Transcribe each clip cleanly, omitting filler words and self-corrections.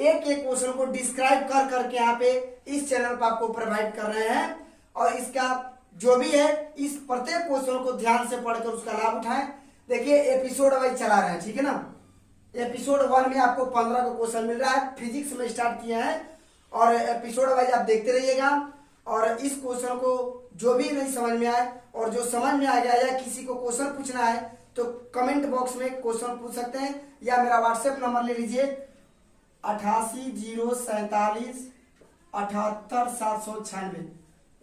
एक एक क्वेश्चन को डिस्क्राइब कर करके यहाँ पे इस चैनल पर आपको प्रोवाइड कर रहे हैं। और इसका जो भी है इस प्रत्येक क्वेश्चन को ध्यान से पढ़कर उसका लाभ उठाएं। देखिए एपिसोड वाइज चला रहे हैं, ठीक है ना। एपिसोड 1 में आपको 15 का क्वेश्चन मिल रहा है, फिजिक्स में स्टार्ट किया है और एपिसोड वाइज आप देखते रहिएगा। और इस क्वेश्चन को जो भी नहीं समझ में आए और जो समझ में आ गया या किसी को क्वेश्चन पूछना है तो कमेंट बॉक्स में क्वेश्चन पूछ सकते हैं या मेरा व्हाट्सएप नंबर ले लीजिए 8807478796।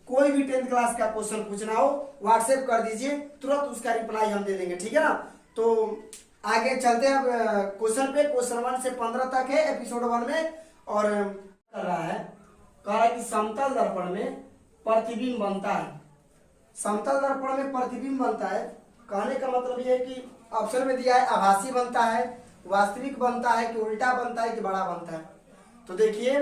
कोई भी 10th क्लास का क्वेश्चन पूछना हो व्हाट्सएप कर दीजिए, तुरंत उसका रिप्लाई हम दे देंगे, ठीक है ना। तो आगे चलते हैं क्वेश्चन पे। क्वेश्चन 1 से 15 तक है एपिसोड 1 में। और कर रहा है, कह रहा है कि समतल दर्पण में प्रतिबिंब बनता है। समतल दर्पण में प्रतिबिंब बनता है, कहने का मतलब ये है कि ऑप्शन में दिया है आभासी बनता है, वास्तविक बनता है, कि उल्टा बनता है, कि बड़ा बनता है। तो देखिए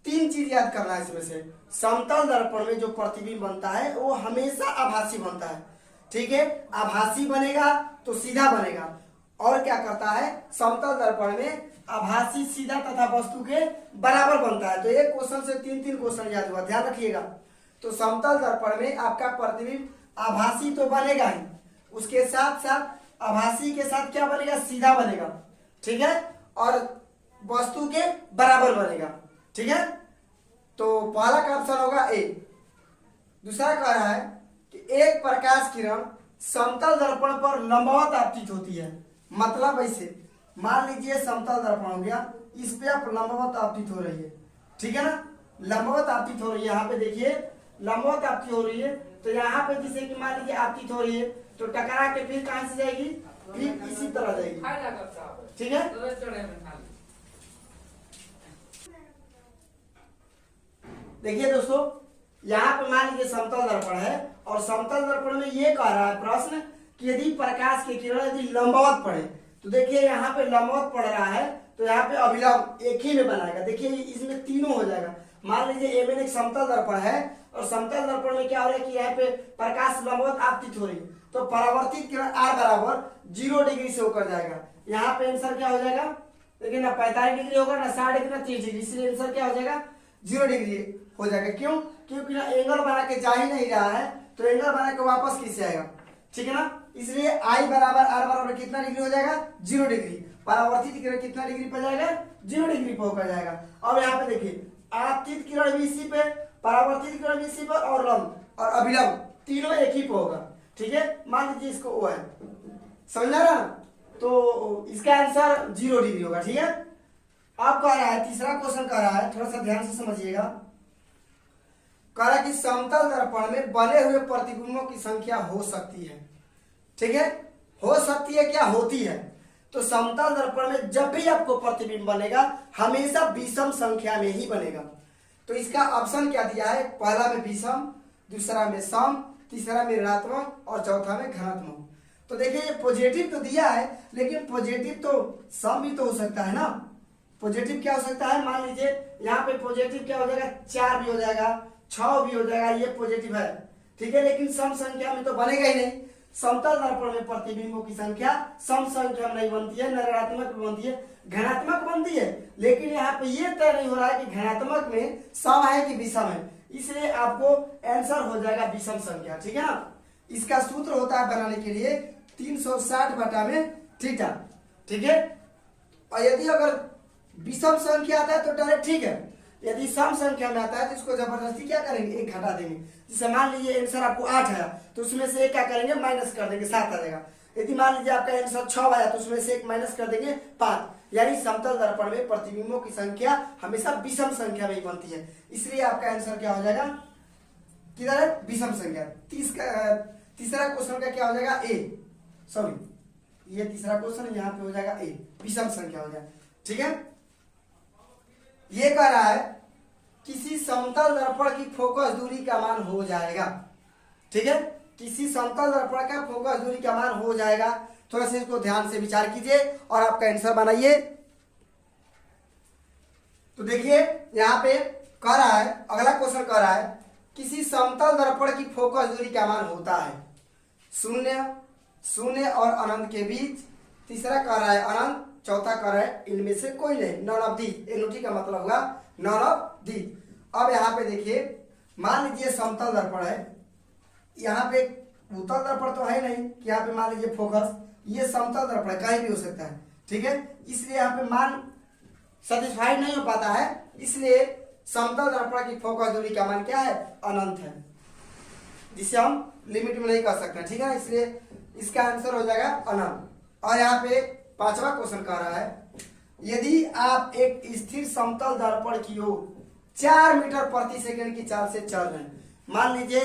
3 चीज याद करना है इसमें से। समतल दर्पण में जो प्रतिबिंब बनता है वो हमेशा आभासी बनता है, ठीक है। आभासी बनेगा तो सीधा बनेगा। और क्या करता है, समतल दर्पण में आभासी सीधा तथा वस्तु के बराबर बनता है। तो एक क्वेश्चन से 3 क्वेश्चन याद हुआ, ध्यान रखिएगा। तो समतल दर्पण में आपका प्रतिबिंब आभासी तो बनेगा ही, उसके साथ साथ आभासी के साथ क्या बनेगा, सीधा बनेगा, ठीक है, और वस्तु के बराबर बनेगा, ठीक है। तो पहला का ऑप्शन होगा ए। दूसरा कह रहा है कि एक प्रकाश किरण समतल दर्पण पर लंबवत आपतित होती है। मतलब ऐसे मान लीजिए समतल दर्पण हो गया, इस पे आप लंबवत आपतित हो रही है, ठीक है ना। लंबवत आपतित हो रही है, यहाँ पे देखिए लंबवत आपतित हो रही है। तो यहाँ पे जैसे कि मान लीजिए आपतित हो रही है तो टकरा के फिर कहां से जाएगी, फिर इसी तरह जाएगी, ठीक है। देखिए दोस्तों यहाँ पे मान लीजिए समतल दर्पण है और समतल दर्पण में ये कह रहा है प्रश्न कि यदि प्रकाश की किरण यदि लंबवत पड़े, तो देखिए यहाँ पे लंबवत पड़ रहा है तो यहाँ पे अभिलंब एक ही में बनाएगा। देखिए इसमें तीनों हो जाएगा। मान लीजिए ए में एक समतल दर्पण है और समतल दर्पण में क्या हो रहा है कि यहाँ पे प्रकाश लंबवत आपतित हो रही है, तो परावर्तित किरण R बराबर 0 डिग्री से होकर जाएगा। यहाँ पे आंसर क्या हो जाएगा, देखिए ना 45 डिग्री होगा, ना 60 डिग्री, ना 30 डिग्री, इसलिए आंसर क्या हो जाएगा 0 डिग्री हो जाएगा। क्यों, क्योंकि ना एंगल बना के जा ही नहीं रहा है, तो एंगल बना के वापस कैसे आएगा, ठीक है ना। इसलिए I बराबर R बराबर कितना डिग्री हो जाएगा, 0 डिग्री। परावर्तित किरण कितना डिग्री पर जाएगा, 0 डिग्री पर होकर जाएगा। अब यहाँ पे देखिए आपतित किरण भी इसी पे, परावर्तित किरण भी इसी पर, और लंब और अभिलंब तीनों एक ही पे होगा, ठीक है। मान लीजिए इसको O है, समझ रहा ना। तो इसका आंसर 0 डिग्री होगा, ठीक है। अब कह रहा है तीसरा क्वेश्चन कह रहा है, थोड़ा सा ध्यान से समझिएगा। कह रहा है कि समतल दर्पण में बने हुए प्रतिबिंबों की संख्या हो सकती है, ठीक है। हो सकती है क्या, होती है। तो समतल दर्पण में जब भी आपको प्रतिबिंब बनेगा हमेशा विषम संख्या में ही बनेगा। तो इसका ऑप्शन क्या दिया है, पहला में विषम, दूसरा में सम, तीसरा में ऋणात्मक और चौथा में धनात्मक। तो देखिए ये पॉजिटिव तो दिया है, लेकिन पॉजिटिव तो सम भी तो हो सकता है ना। पॉजिटिव क्या हो सकता है, मान लीजिए यहाँ पे पॉजिटिव क्या हो जाएगा, 4 भी हो जाएगा, 6 भी हो जाएगा, ये पॉजिटिव है, ठीक है। लेकिन सम संख्या में तो बनेगा ही नहीं। समतल दर्पण में प्रतिबिंबों की संख्या सम संख्या में नहीं बनती है, न ऋणात्मक में बनती है, धनात्मक बनती है। लेकिन यहाँ पे ये तय नहीं हो रहा है कि धनात्मक में सम है कि विषम है, इसलिए आपको आंसर हो जाएगा विषम संख्या, ठीक है ना। इसका सूत्र होता है बनाने के लिए 360 बटा में थीटा, ठीक है। और यदि अगर विषम संख्या आता है तो डायरेक्ट ठीक है, यदि सम संख्या में आता है तो इसको जबरदस्ती क्या करेंगे, 1 घटा देंगे। जैसे मान लीजिए आंसर आपको 8 आया तो उसमें से 1 क्या करेंगे, माइनस कर देंगे, 7 आ जाएगा। यदि मान लीजिए आपका आंसर 6 आया तो उसमें से 1 माइनस कर देंगे, 5। यानी समतल दर्पण में प्रतिबिंबों की संख्या हमेशा विषम संख्या में ही बनती है, इसलिए आपका आंसर क्या हो जाएगा, किधर है, विषम संख्या। तीसरा क्वेश्चन का क्या हो जाएगा, ए, सॉरी ये तीसरा क्वेश्चन यहाँ पे हो जाएगा ए, विषम संख्या हो जाएगा, ठीक है। ये कह रहा है किसी समतल दर्पण की फोकस दूरी का मान हो जाएगा, ठीक है। किसी समतल दर्पण का फोकस दूरी का मान हो जाएगा। थोड़ा सा इसको ध्यान से विचार कीजिए और आपका आंसर बनाइए। तो देखिए यहाँ पे कह रहा है, अगला क्वेश्चन कह रहा है किसी समतल दर्पण की फोकस दूरी का मान होता है 0, 0 और अनंत के बीच। तीसरा कह रहा है अनंत, चौथा कह रहा है इनमें से कोई नहीं, नॉन ऑफ दी, एनओटी का मतलब हुआ नॉन ऑफ दी। अब यहाँ पे देखिए, मान लीजिए समतल दर्पण है, यहाँ पे उत्तल दर्पण तो है नहीं कि यहाँ पे मान लीजिए फोकस, ये समतल दर्पण है, कहीं भी हो सकता है, ठीक है। इसलिए यहाँ पे मान सेटिस्फाइड नहीं हो पाता है, इसलिए समतल दर्पण की फोकस दूरी का मान क्या है, अनंत है, जिसे हम लिमिट में नहीं कर सकते, ठीक है। इसलिए इसका आंसर हो जाएगा अनंत। और यहाँ पे पांचवा क्वेश्चन कह रहा है, यदि आप एक स्थिर समतल दर्पण की ओर 4 मीटर प्रति सेकंड की चाल से चल रहे हैं, मान लीजिए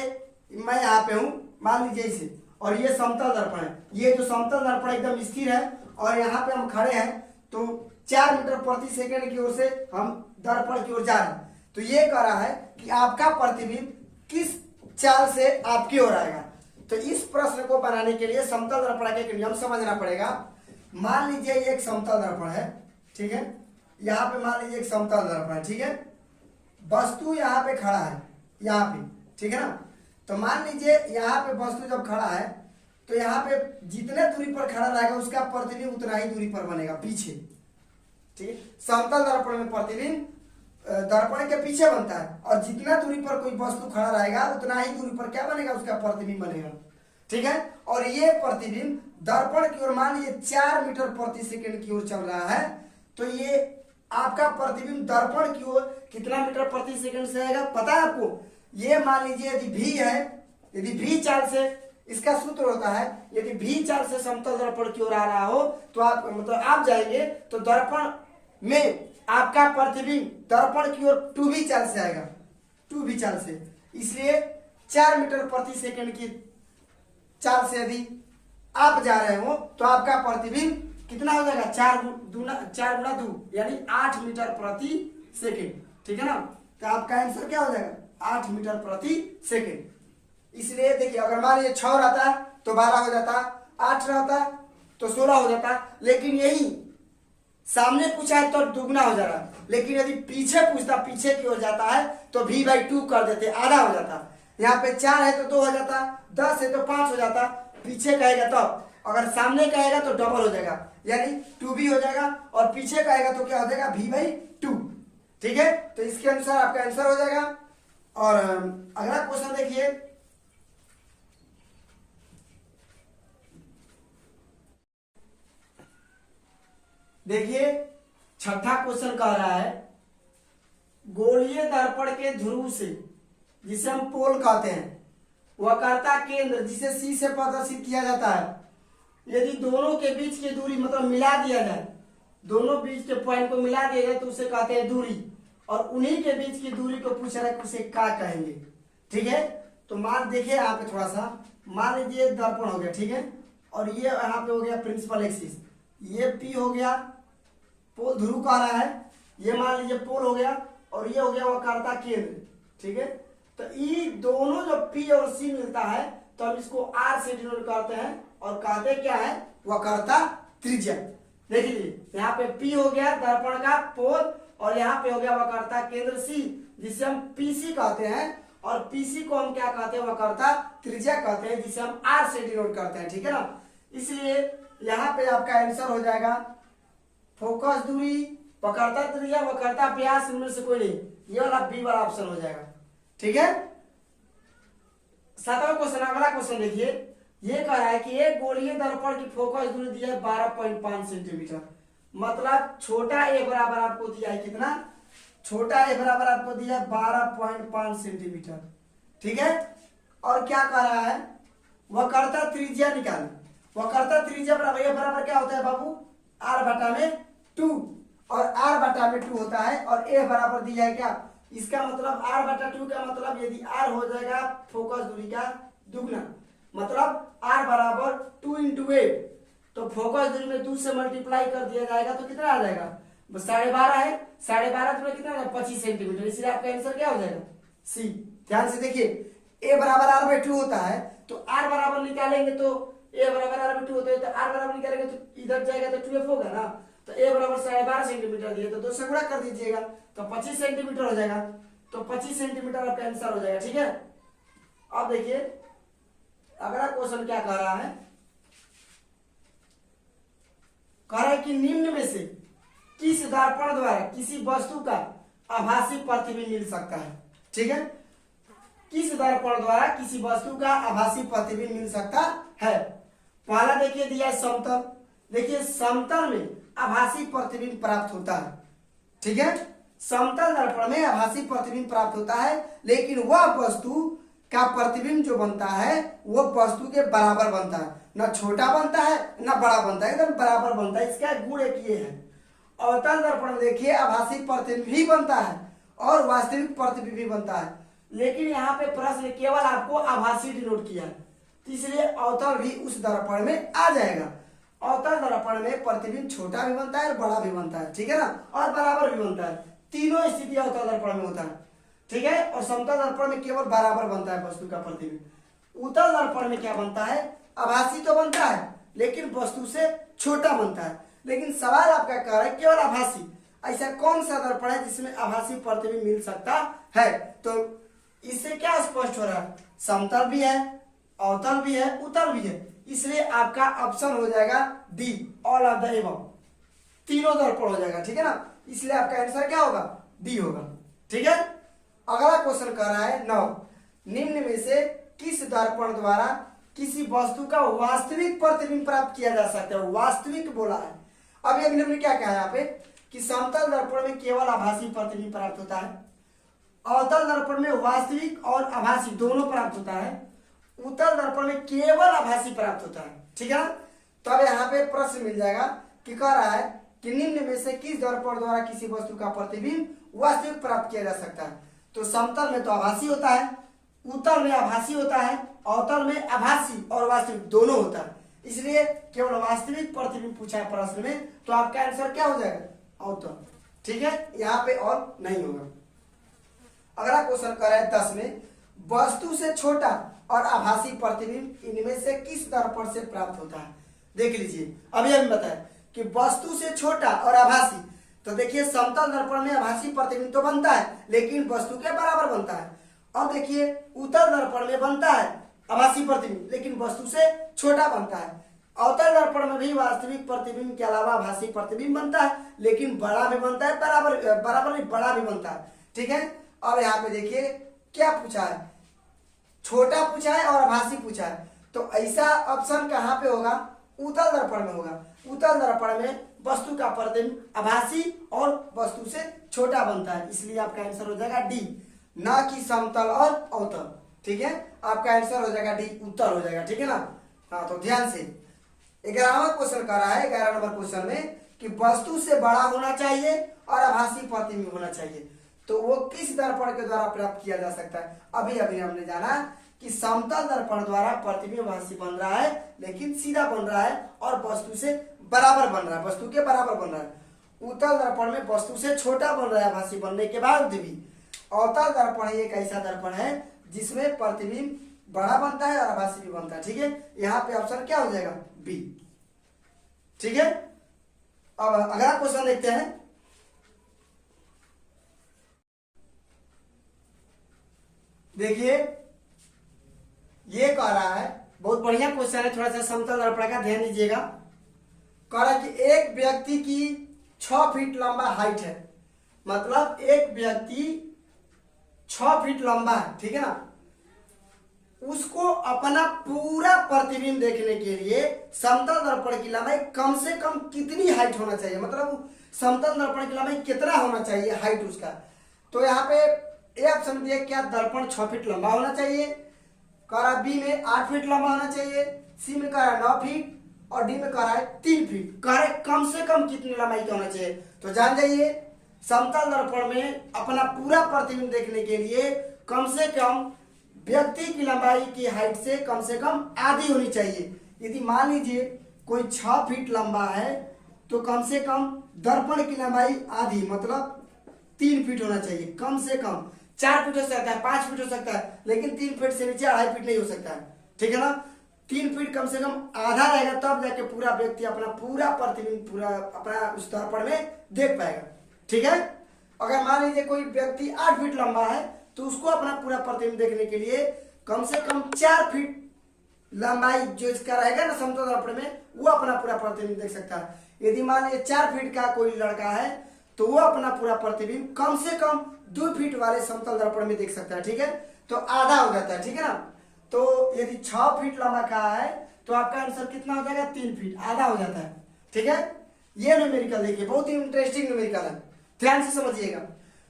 मैं यहाँ पे हूँ, मान लीजिए इसे, और ये समतल दर्पण है, ये जो समतल दर्पण एकदम स्थिर है और यहाँ पे हम खड़े हैं, तो 4 मीटर प्रति सेकंड की ओर से हम दर्पण की ओर जा रहे हैं। तो ये कह रहा है कि आपका प्रतिबिंब किस चाल से आपकी ओर आएगा। तो इस प्रश्न को बनाने के लिए समतल दर्पण के एक नियम समझना पड़ेगा। मान लीजिए ये एक समतल दर्पण है, ठीक है, यहाँ पे मान लीजिए एक समतल दर्पण है, ठीक है, वस्तु यहाँ पे खड़ा है, यहाँ पे, ठीक है ना। तो मान लीजिए यहाँ पे वस्तु जब खड़ा है, तो यहाँ पे जितने दूरी पर खड़ा रहेगा उसका प्रतिबिंब उतना ही दूरी पर बनेगा पीछे, ठीक है। समतल दर्पण में प्रतिबिंब दर्पण के पीछे बनता है, और जितना दूरी पर कोई वस्तु खड़ा रहेगा उतना ही दूरी पर क्या बनेगा, उसका प्रतिबिंब बनेगा, ठीक है। और ये प्रतिबिंब दर्पण की ओर मान लीजिए 4 मीटर प्रति सेकंड की ओर चल रहा है, तो ये आपका प्रतिबिंब दर्पण की ओर कितना मीटर प्रति सेकंड से आएगा पता है आपको। ये मान लीजिए यदि भी है, यदि भी चाल से, इसका सूत्र होता है, यदि भी चाल से समतल दर्पण की ओर आ रहा हो तो आप मतलब आप जाएंगे तो दर्पण में आपका प्रतिबिंब दर्पण की ओर 2v चाल से आएगा, 2v चाल से। इसलिए 4 मीटर प्रति सेकंड की चाल से यदि आप जा रहे हो तो आपका प्रतिबिंब कितना हो जाएगा, 4 गुना 2 यानी 8 मीटर प्रति सेकंड, ठीक है ना। तो आपका आंसर क्या हो जाएगा, 8 मीटर प्रति सेकंड। इसलिए देखिए, अगर मान लीजिए 6 रहता तो 12 हो जाता, 8 रहता तो 16 हो जाता, लेकिन यही सामने पूछा है तो दुगना हो जा रहा, लेकिन यदि पीछे पूछता, पीछे की ओर जाता है तो v/2 कर देते, आधा हो जाता। यहाँ पे 4 है तो 2 हो जाता, 10 है तो 5 हो जाता, पीछे कहेगा तब, अगर सामने कहेगा तो डबल हो जाएगा यानी 2v हो जाएगा, और पीछे कहेगा तो क्या हो जाएगा, v/2, ठीक है। तो इसके अनुसार आपका आंसर हो जाएगा। और अगला क्वेश्चन देखिए, देखिए छठा क्वेश्चन कह रहा है, गोलीय दर्पण के ध्रुव से, जिसे हम पोल कहते हैं, वक्रता केंद्र जिसे C से प्रदर्शित किया जाता है, यदि दोनों के बीच की दूरी मतलब मिला दिया जाए, दोनों बीच के पॉइंट को मिला दिया जाए तो उसे कहते हैं दूरी, और उन्हीं के बीच की दूरी को पूछ रहा है कि उसे क्या कहेंगे, ठीक है। तो मान देखिए यहाँ पे थोड़ा सा, मान लीजिए दर्पण हो गया, ठीक है, और ये यहाँ पे हो गया प्रिंसिपल एक्सिस, ये P हो गया, पोल ध्रुव कह रहा है, ये मान लीजिए पोल हो गया, और ये हो गया वक्रता केंद्र, ठीक है। तो ये दोनों जो P और C मिलता है तो हम इसको R से डिनोट करते हैं और कहते क्या है, वक्रता त्रिज्या। देख लीजिए यहाँ पे P हो गया दर्पण का पोल, और यहाँ पे हो गया वक्रता केंद्र C, जिसे हम PC कहते हैं, और PC को हम क्या कहते हैं, वक्रता त्रिज्या कहते हैं, जिसे हम R से डिनोट करते हैं, ठीक है ना। इसलिए यहाँ पे आपका आंसर हो जाएगा फोकस दूरी, वक्रता त्रिज्या, वक्रता व्यास, इनमें से कोई नहीं, ये वाला बी वाला ऑप्शन हो जाएगा, ठीक है। 7वां क्वेश्चन, अगला क्वेश्चन देखिए, ये कह रहा है कि एक गोलीय दर्पण की फोकस दूरी दी है 12.5 सेंटीमीटर, मतलब छोटा ए बराबर आपको दिया है कितना, छोटा ए बराबर आपको दिया है 12.5 सेंटीमीटर, ठीक है। और क्या कह रहा है, वक्रता त्रिज्या निकालें। वक्रता त्रिज्या बराबर, ये बराबर क्या होता है बाबू, r/2, और r/2 होता है, और a बराबर दिया है क्या, इसका मतलब r/2 का मतलब यदि r हो जाएगा फोकस दूरी का दुगना, मतलब r बराबर 2 × a, तो फोकस दूरी में 2 से मल्टीप्लाई कर दिया जाएगा तो कितना आ जाएगा, 12.5 है, 12.5 में कितना 25 सेंटीमीटर, इसलिए आपका आंसर क्या हो जाएगा, सी। ध्यान से देखिए, a बराबर r/2 होता है, तो r बराबर निकालेंगे तो a बराबर r/2 होता है, तो r बराबर निकालेंगे तो इधर जाएगा तो 2f होगा ना, तो a बराबर 12.5 सेंटीमीटर दिए तो 2 से गुणा कर दीजिएगा तो 25 सेंटीमीटर हो जाएगा, तो 25 सेंटीमीटर आपका आंसर हो जाएगा, ठीक है। अब देखिए अगला क्वेश्चन क्या कह रहा है, कह रहा है कि निम्न में से किस दर्पण द्वारा किसी वस्तु का आभासी प्रतिबिंब मिल सकता है। ठीक है, किस दर्पण द्वारा किसी वस्तु का आभासी प्रतिबिंब मिल सकता है। पहला देखिए दिया है समतल। देखिए समतल में आभासी प्रतिबिंब प्राप्त होता है। ठीक है, समतल दर्पण में आभासी प्रतिबिंब प्राप्त होता है, लेकिन वह वस्तु का प्रतिबिंब जो बनता है वो वस्तु के बराबर बनता है, ना छोटा बनता है ना बड़ा बनता है, एकदम बराबर बनता है। इसका गुण एक ये है। अवतल दर्पण में देखिए आभासी प्रतिबिंब भी बनता है और वास्तविक प्रतिबिंब भी बनता है, लेकिन यहाँ पे प्रश्न केवल आपको आभासी डिनोट किया है, इसलिए अवतल भी उस दर्पण में आ जाएगा। अवतल दर्पण में प्रतिबिंब छोटा भी बनता है और बड़ा भी बनता है। ठीक है ना, और बराबर भी बनता है। तीनों स्थिति अवतल दर्पण में होता है। ठीक है, और समतल दर्पण में केवल बराबर बनता है वस्तु का प्रतिबिंब। उत्तल दर्पण में क्या बनता है, आभासी तो बनता है लेकिन वस्तु से छोटा बनता है। लेकिन सवाल आपका कह रहा है केवल आभासी, ऐसा कौन सा दर्पण है जिसमें आभासी प्रतिबिंब मिल सकता है। तो इससे क्या स्पष्ट हो रहा है, समतल भी है, अवतल भी है, उत्तल भी है, इसलिए आपका ऑप्शन हो जाएगा D, all of the above, तीनों दर्पण हो जाएगा। ठीक है ना, इसलिए आपका आंसर क्या होगा, डी होगा। ठीक है, अगला क्वेश्चन कर रहा है 9, निम्न में से किस दर्पण द्वारा किसी वस्तु का वास्तविक प्रतिबिंब प्राप्त किया जा सकता है। वास्तविक बोला है। अभी हमने क्या कहा यहाँ पे कि समतल दर्पण में केवल आभासी प्रतिबिंब प्राप्त होता है, अवतल दर्पण में वास्तविक और आभासी दोनों प्राप्त होता है, उत्तल दर्पण में केवल आभासी प्राप्त होता है। ठीक है, तो अब यहाँ पे प्रश्न मिल जाएगा कि कह रहा है कि निम्न में से किस दर्पण द्वारा किसी वस्तु का प्रतिबिंब वास्तविक प्राप्त किया जा सकता है। तो समतल में तो आभासी होता है, उत्तल में आभासी होता है, अवतल में आभासी और वास्तविक दोनों होता है, इसलिए केवल वास्तविक प्रतिबिंब पूछा है प्रश्न में, तो आपका आंसर क्या हो जाएगा, अवतल। ठीक है, यहाँ पे और नहीं होगा। अगला क्वेश्चन कर रहा है 10 में, वस्तु से छोटा और आभासी प्रतिबिंब इनमें से किस दर्पण से प्राप्त होता है। देख लीजिए, अभी हम बताएं कि वस्तु से छोटा और आभासी, तो देखिए समतल दर्पण में आभासी प्रतिबिंब तो बनता है लेकिन वस्तु के बराबर बनता है। और देखिए उत्तल दर्पण में बनता है आभासी प्रतिबिंब लेकिन वस्तु से छोटा बनता है। अवतल दर्पण में भी वास्तविक प्रतिबिंब के अलावा आभासी प्रतिबिंब बनता है लेकिन बड़ा भी बनता है, बराबर नहीं बड़ा भी बनता है। ठीक है, अब यहाँ पे देखिए क्या पूछा है, छोटा पूछा है और आभासी पूछा है, तो ऐसा ऑप्शन कहाँ पे होगा, उत्तल दर्पण में होगा। उत्तल दर्पण में वस्तु का प्रतिबिंब आभासी और वस्तु से छोटा बनता है, इसलिए आपका आंसर हो जाएगा डी, ना कि समतल और अवतल। ठीक है, आपका आंसर हो जाएगा डी, उत्तर हो जाएगा। ठीक है ना, हाँ तो ध्यान से 11वां क्वेश्चन कर रहा है, 11 नंबर क्वेश्चन में कि वस्तु से बड़ा होना चाहिए और आभासी प्रतिबिंब होना चाहिए, तो वो किस दर्पण के द्वारा प्राप्त किया जा सकता है। अभी अभी हमने जाना कि समतल दर्पण द्वारा प्रतिबिंब आभासी बन रहा है लेकिन सीधा बन रहा है और वस्तु से बराबर बन रहा है, वस्तु के बराबर बन रहा है। उत्तल दर्पण में वस्तु से छोटा बन रहा है आभासी बनने के बाद भी। अवतल दर्पण एक ऐसा दर्पण है जिसमें प्रतिबिंब बड़ा बनता है और आभासी भी बनता है। ठीक है, यहाँ पे ऑप्शन क्या हो जाएगा, बी। ठीक है, अब अगला क्वेश्चन देखते हैं। देखिए ये कह रहा है, बहुत बढ़िया क्वेश्चन है, थोड़ा सा समतल दर्पण का ध्यान दीजिएगा। कह रहा है कि एक व्यक्ति की 6 फीट लंबा हाइट है, मतलब एक व्यक्ति 6 फीट लंबा है। ठीक है ना, उसको अपना पूरा प्रतिबिंब देखने के लिए समतल दर्पण की लंबाई कम से कम कितनी हाइट होना चाहिए, मतलब समतल दर्पण की लंबाई कितना होना चाहिए हाइट उसका। तो यहाँ पे ए ऑप्शन दिया क्या, दर्पण 6 फीट लंबा होना चाहिए, कह रहा बी में 8 फीट लंबा होना चाहिए, सी में कह रहा है 9 फीट और डी में कह रहा है 3 फीट। कह रहे कम से कम कितनी लंबाई का होना चाहिए। तो जान जाइए समतल दर्पण में अपना पूरा प्रतिबिंब देखने के लिए कम से कम व्यक्ति की लंबाई की हाइट से कम आधी होनी चाहिए। यदि मान लीजिए कोई 6 फीट लंबा है तो कम से कम दर्पण की लंबाई आधी मतलब 3 फीट होना चाहिए, कम से कम 4 फीट हो सकता है, 5 फीट हो सकता है, लेकिन 3 फीट से नीचे 2.5 फीट नहीं हो सकता है। ठीक है ना, 3 फीट कम से कम आधा रहेगा तब जाके पूरा व्यक्ति अपना पूरा प्रतिबिंब पूरा अपना उस दर्पण में देख पाएगा। ठीक है, अगर मान लीजिए कोई व्यक्ति 8 फीट लंबा है तो उसको अपना पूरा प्रतिबिंब देखने के लिए कम से कम 4 फीट लंबाई जो इसका रहेगा ना समतल दर्पण में, वो अपना पूरा प्रतिबिंब देख सकता है। यदि मान लीजिए 4 फीट का कोई लड़का है तो वो अपना पूरा प्रतिबिंब कम से कम 2 फीट वाले समतल दर्पण में देख सकता है, ठीक है, तो आधा हो जाता है, ठीक है ना। तो यदि 6 फीट लंबा का है तो आपका आंसर कितना हो जाएगा, 3 फीट, आधा हो जाता है, ठीक है। ये न्यूमेरिकल देखिए बहुत ही इंटरेस्टिंग न्यूमेरिकल है, ध्यान से समझिएगा।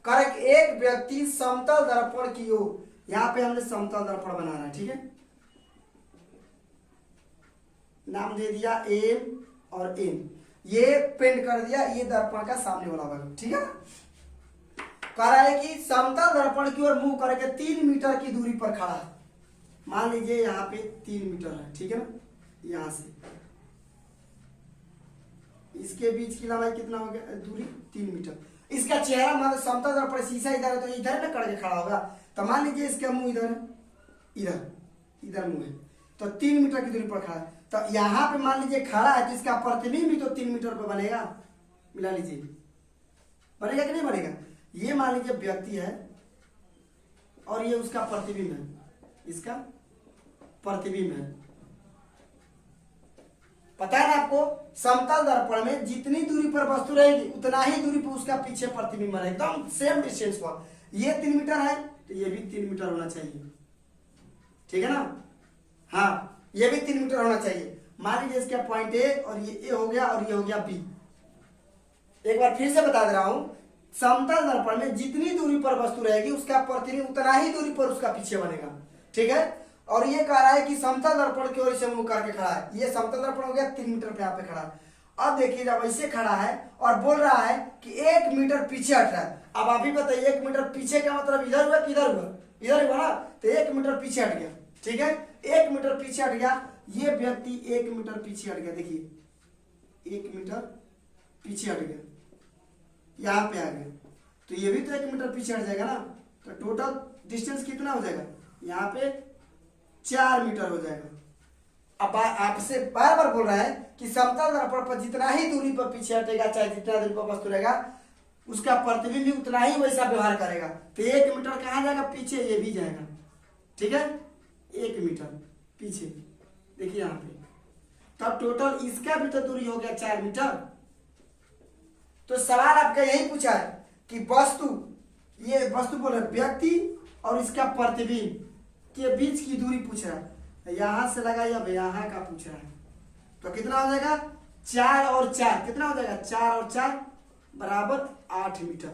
करेक्ट, एक व्यक्ति समतल दर्पण की ओर, यहाँ पे हमने समतल दर्पण बनाना है, ठीक है, नाम दे दिया एम और एम, ये पेंट कर दिया, ये दर्पण का सामने वाला भाग, ठीक है। कह रहा है कि समतल दर्पण की ओर मुंह करके 3 मीटर की दूरी पर खड़ा है। मान लीजिए यहाँ पे 3 मीटर है, ठीक है ना, यहां से इसके बीच की लंबाई कितना हो गया, दूरी 3 मीटर। इसका चेहरा मान लो समतल दर्पण शीशा इधर है तो इधर में करके खड़ा होगा, तो मान लीजिए इसका मुंह इधर है, इधर मुंह है, तो 3 मीटर की दूरी पर खड़ा है। तो यहाँ पे मान लीजिए खड़ा है तो इसका प्रतिबिंब भी तो 3 मीटर पे बनेगा, मिला लीजिए, बनेगा कि नहीं बनेगा। ये मान लीजिए व्यक्ति है और ये उसका प्रतिबिंब है, इसका प्रतिबिंब है। पता है ना आपको, समतल दर्पण में जितनी दूरी पर वस्तु रहेगी उतना ही दूरी पर उसका पीछे प्रतिबिंब बनेगा, एकदम सेम डिस्टेंस पर। ये 3 मीटर है तो ये भी 3 मीटर होना चाहिए, ठीक है ना, हाँ ये भी 3 मीटर होना चाहिए। मान लीजिए इसका पॉइंट ए और ये ए हो गया और ये हो गया बी। एक बार फिर से बता दे रहा हूं, समतल दर्पण में जितनी दूरी पर वस्तु रहेगी उसका प्रतिबिंब उतना ही दूरी पर उसका पीछे बनेगा, ठीक है। और ये कह रहा है कि समतल दर्पण की ओर से मुंह करके खड़ा है, ये समतल दर्पण हो गया 3 मीटर पे यहाँ पे खड़ा है। अब देखिए जब ऐसे खड़ा है और बोल रहा है कि 1 मीटर पीछे हट रहा है, अब अभी बताइए 1 मीटर पीछे का मतलब इधर हुआ कि इधर हुआ, इधर हुआ ना, तो 1 मीटर पीछे हट गया, ठीक है, 1 मीटर पीछे हट गया। ये व्यक्ति 1 मीटर पीछे हट गया, देखिए 1 मीटर पीछे हट गया, यहाँ पे आ गया, तो ये भी तो 1 मीटर पीछे हट जाएगा ना, तो टोटल डिस्टेंस कितना हो जाएगा, यहाँ पे 4 मीटर हो जाएगा। अब आपसे बार बार बोल रहा है कि समतल दर्पण पर जितना ही दूरी पर पीछे हटेगा, चाहे जितना दूरी पर वस्तु रहेगा, उसका प्रतिबिंब भी उतना ही वैसा व्यवहार करेगा। तो 1 मीटर कहाँ जाएगा, पीछे ये भी जाएगा, ठीक है, 1 मीटर पीछे, देखिए यहाँ पे, तब टोटल इसका भी तो दूरी हो गया 4 मीटर। तो सवाल आपका यही पूछा है कि वस्तु, ये वस्तु बोल रहे व्यक्ति और इसका प्रतिबिंब के बीच की दूरी पूछ रहा है, यहां से लगाइए, अब यहां का पूछ रहा है, तो कितना हो जाएगा, 4 और 4 कितना हो जाएगा, 4 और 4 बराबर 8 मीटर,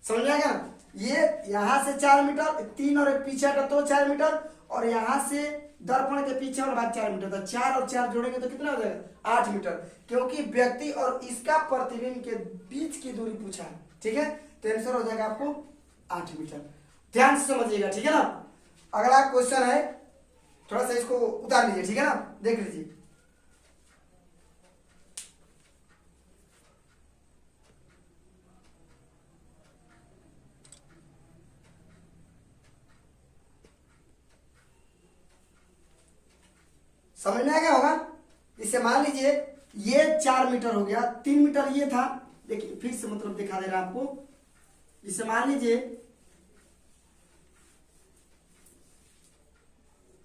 समझ आएगा ना। ये यहां से 4 मीटर, 3 और 1 पीछे हटा तो 4 मीटर, और यहां से दर्पण के पीछे वाला भाग 4 मीटर, तो 4 और 4 जोड़ेंगे तो कितना हो जाएगा, 8 मीटर, क्योंकि व्यक्ति और इसका प्रतिबिंब के बीच की दूरी पूछा है, ठीक है, तो आंसर हो जाएगा आपको 8 मीटर। ध्यान से समझिएगा, ठीक है ना। अगला क्वेश्चन है, थोड़ा सा इसको उतार लीजिए, ठीक है ना, देख लीजिए। समझ में आ गया होगा। इसे मान लीजिए ये 4 मीटर हो गया, 3 मीटर ये था, देखिए फिर से मतलब दिखा दे रहा आपको। इसे मान लीजिए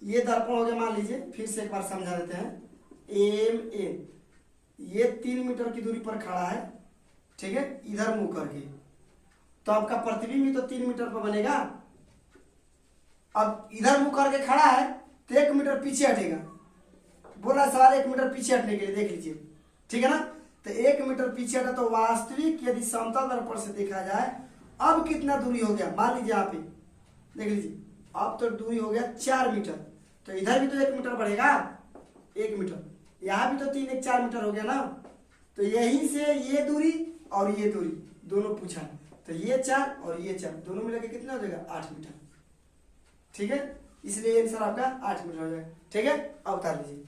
ये दर्पण हो गया, मान लीजिए फिर से एक बार समझा देते हैं, एम एन, ये 3 मीटर की दूरी पर खड़ा है, ठीक है, इधर मुंह करके, तो आपका प्रतिबिंब भी तो 3 मीटर पर बनेगा। अब इधर मुंह करके खड़ा है तो 1 मीटर पीछे हटेगा, बोला सवाल 1 मीटर पीछे हटने के लिए, देख लीजिए, ठीक है ना। तो 1 मीटर पीछे हटा, तो वास्तविक यदि समतल दर्पण से देखा जाए अब कितना दूरी हो गया, मान लीजिए यहाँ पे देख लीजिए, अब तो दूरी हो गया 4 मीटर, तो इधर भी तो 1 मीटर बढ़ेगा, 1 मीटर, यहाँ भी तो 3 1 4 मीटर हो गया ना। तो यहीं से ये दूरी और ये दूरी दोनों पूछा, तो ये 4 और ये 4 दोनों मिलकर कितना हो जाएगा, 8 मीटर, ठीक है, इसलिए आंसर आपका 8 मीटर हो जाएगा, ठीक है। अब उतार लीजिए।